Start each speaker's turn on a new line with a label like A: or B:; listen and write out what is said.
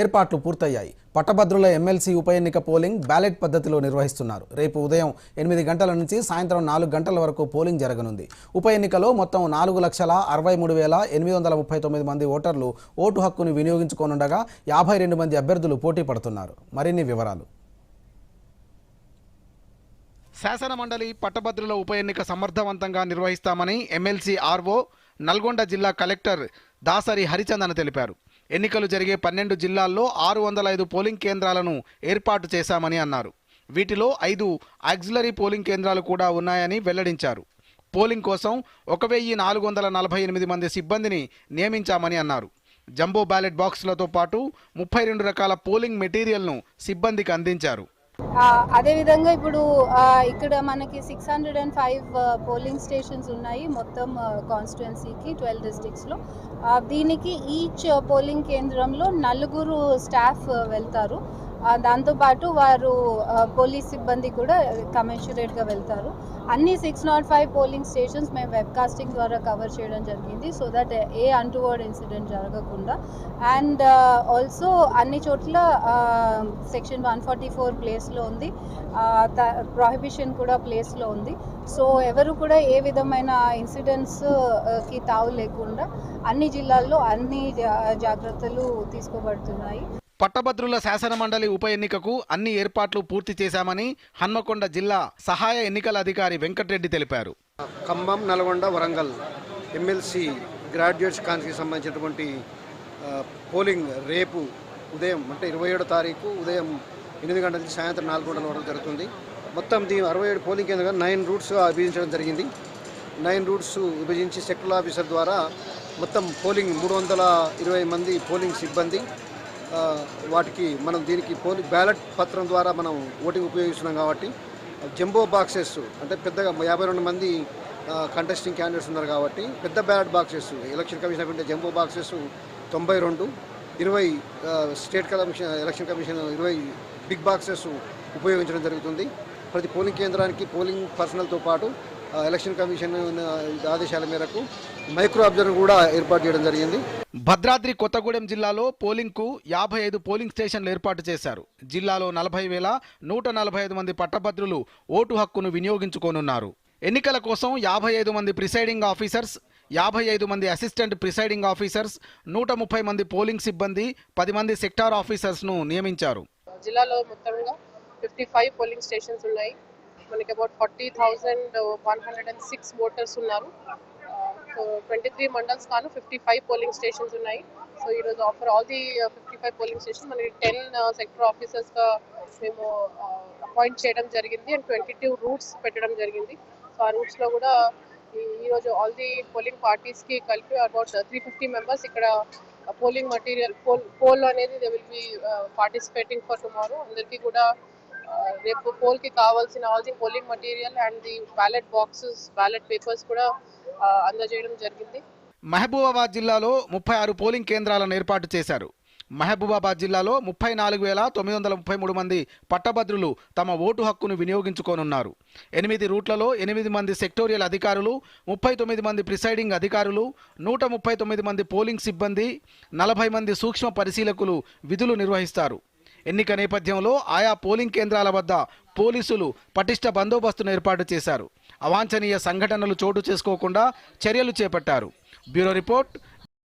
A: ఏర్పాట్లు పూర్తయ్యాయి. పట్టభద్రుల ఎమ్మెల్సీ ఉప ఎన్నిక పోలింగ్ బ్యాలెట్ పద్ధతిలో నిర్వహిస్తున్నారు. రేపు ఉదయం 8 గంటల నుంచి సాయంత్రం 4 గంటల వరకు పోలింగ్ జరగనుంది. ఉప ఎన్నికలో మొత్తం 4,63,839 మంది ఓటర్లు ఓటు హక్కును వినియోగించుకోనుండగా 52 మంది అభ్యర్థులు పోటీ పడుతున్నారు. మరిన్ని వివరాలు.
B: శాసన మండలి పట్టభద్రుల ఉప ఎన్నిక సమర్థవంతంగా నిర్వహిస్తామని ఎమ్మెల్సీ ఆర్ఓ నల్గొండ జిల్లా కలెక్టర్ దాసరి హరిచందన్ తెలిపారు. ఎన్నికలు జరిగే 12 జిల్లాల్లో 605 పోలింగ్ కేంద్రాలను ఏర్పాటు చేశామని అన్నారు. వీటిలో 5 ఆక్సిలరీ పోలింగ్ కేంద్రాలు కూడా ఉన్నాయని వెల్లడించారు. పోలింగ్ కోసం 1448 మంది సిబ్బందిని నియమించామని అన్నారు. జంబో బ్యాలెట్ బాక్సులతో పాటు 32 రకాల పోలింగ్ మెటీరియల్ను సిబ్బందికి అందించారు.
C: అదేవిధంగా ఇప్పుడు ఇక్కడ మనకి 605 పోలింగ్ స్టేషన్స్ ఉన్నాయి మొత్తం కాన్స్టిట్యుయెన్సీకి 12 డిస్ట్రిక్ట్స్లో. దీనికి ఈచ్ పోలింగ్ కేంద్రంలో 4 స్టాఫ్ వెళ్తారు. దాంతోపాటు వారు పోలీస్ సిబ్బంది కూడా కమెన్షరేట్గా వెళ్తారు. అన్ని 605 పోలింగ్ స్టేషన్స్ మేము వెబ్కాస్టింగ్ ద్వారా కవర్ చేయడం జరిగింది, so that A untoward incident జరగకుండా. అండ్ ఆల్సో అన్ని చోట్ల సెక్షన్ 144 ప్లేస్లో ఉంది, ప్రొహిబిషన్ కూడా ప్లేస్లో ఉంది. సో ఎవరు కూడా ఏ విధమైన ఇన్సిడెంట్స్కి తావు లేకుండా అన్ని జిల్లాల్లో అన్ని జాగ్రత్తలు తీసుకోబడుతున్నాయి.
B: పట్టభద్రుల శాసన మండలి ఉప ఎన్నికకు అన్ని ఏర్పాట్లు పూర్తి చేశామని హన్మకొండ జిల్లా సహాయ ఎన్నికల అధికారి వెంకటరెడ్డి తెలిపారు.
D: ఖమ్మం, నల్గొండ, వరంగల్ ఎమ్మెల్సీ గ్రాడ్యుయేట్స్ కాన్స్కి సంబంధించినటువంటి పోలింగ్ రేపు ఉదయం అంటే 27వ తారీఖు ఉదయం 8 గంటల నుంచి సాయంత్రం 4 గంటల వరకు జరుగుతుంది. మొత్తం 67 పోలింగ్ కేంద్రంగా 9 రూట్స్గా విభజించడం జరిగింది. 9 రూట్స్ విభజించి సెక్టర్ ఆఫీసర్ ద్వారా మొత్తం పోలింగ్ 320 మంది పోలింగ్ సిబ్బంది, వాటికి మనం దీనికి పోలింగ్ బ్యాలెట్ పత్రం ద్వారా మనం ఓటింగ్ ఉపయోగిస్తున్నాం కాబట్టి జంబో బాక్సెస్ అంటే పెద్దగా 52 మంది కంటెస్టింగ్ క్యాండిడేట్స్ ఉన్నారు కాబట్టి పెద్ద బ్యాలెట్ బాక్సెస్ ఎలక్షన్ కమిషన్ అంటే jumbo boxes 92, 20 state election commission 20 big boxes ఉపయోగించడం జరుగుతుంది. ప్రతి పోలింగ్ కేంద్రానికి పోలింగ్ పర్సనల్తో పాటు ఎలక్షన్ కమిషన్ ఆదేశాల మేరకు మైక్రో అబ్జర్వర్ కూడా ఏర్పాటు చేయడం జరిగింది.
B: భద్రాద్రి కొత్తగూడెం జిల్లాలో పోలింగ్కు 55 పోలింగ్ స్టేషన్లు ఏర్పాటు చేశారు. జిల్లాలో 40,145 మంది పట్టభద్రులు ఓటు హక్కును వినియోగించుకోనున్నారు. ఎన్నికల కోసం 55 మంది ప్రిసైడింగ్ ఆఫీసర్స్, 55 మంది అసిస్టెంట్ ప్రిసైడింగ్ ఆఫీసర్స్, 130 మంది పోలింగ్ సిబ్బంది, 10 మంది సెక్టార్ ఆఫీసర్స్ను నియమించారు.
E: జిల్లాలో మొత్తంగా 55 పోలింగ్ స్టేషన్స్ ఉన్నాయి. మనకి అబౌట్ 40,106 ఓటర్స్ ఉన్నారు. 23 మండల్స్ కాను 55 పోలింగ్ స్టేషన్స్ ఉన్నాయి. సో ఈరోజు for all the 55 polling station మనకి 10 సెక్టర్ ఆఫీసర్స్గా మేము అపాయింట్ చేయడం జరిగింది అండ్ 22 రూట్స్ పెట్టడం జరిగింది. సో ఆ రూట్స్లో కూడా ఈరోజు ఆల్ ది పోలింగ్ పార్టీస్కి కలిపి అబౌట్ 350 మెంబర్స్ ఇక్కడ పోలింగ్ మటీరియల్ పోల్ అనేది they will be participating for tomorrow. అందరికీ కూడా రేపు పోల్కి కావాల్సిన all the polling material and the ballot boxes, ballot papers కూడా అందజేయడం జరిగింది.
B: మహబూబాబాద్ జిల్లాలో 36 పోలింగ్ కేంద్రాలను ఏర్పాటు చేశారు. మహబూబాబాద్ జిల్లాలో 34,933 మంది పట్టభద్రులు తమ ఓటు హక్కును వినియోగించుకోనున్నారు. 8 రూట్లలో 8 మంది సెక్టోరియల్ అధికారులు, 39 మంది ప్రిసైడింగ్ అధికారులు, 139 మంది పోలింగ్ సిబ్బంది, 40 మంది సూక్ష్మ పరిశీలకులు విధులు నిర్వహిస్తారు. ఎన్నిక నేపథ్యంలో ఆయా పోలింగ్ కేంద్రాల వద్ద పోలీసులు పటిష్ట బందోబస్తును ఏర్పాటు చేశారు. అవాంఛనీయ సంఘటనలు చోటు చేసుకోకుండా చర్యలు చేపట్టారు. Bureau report.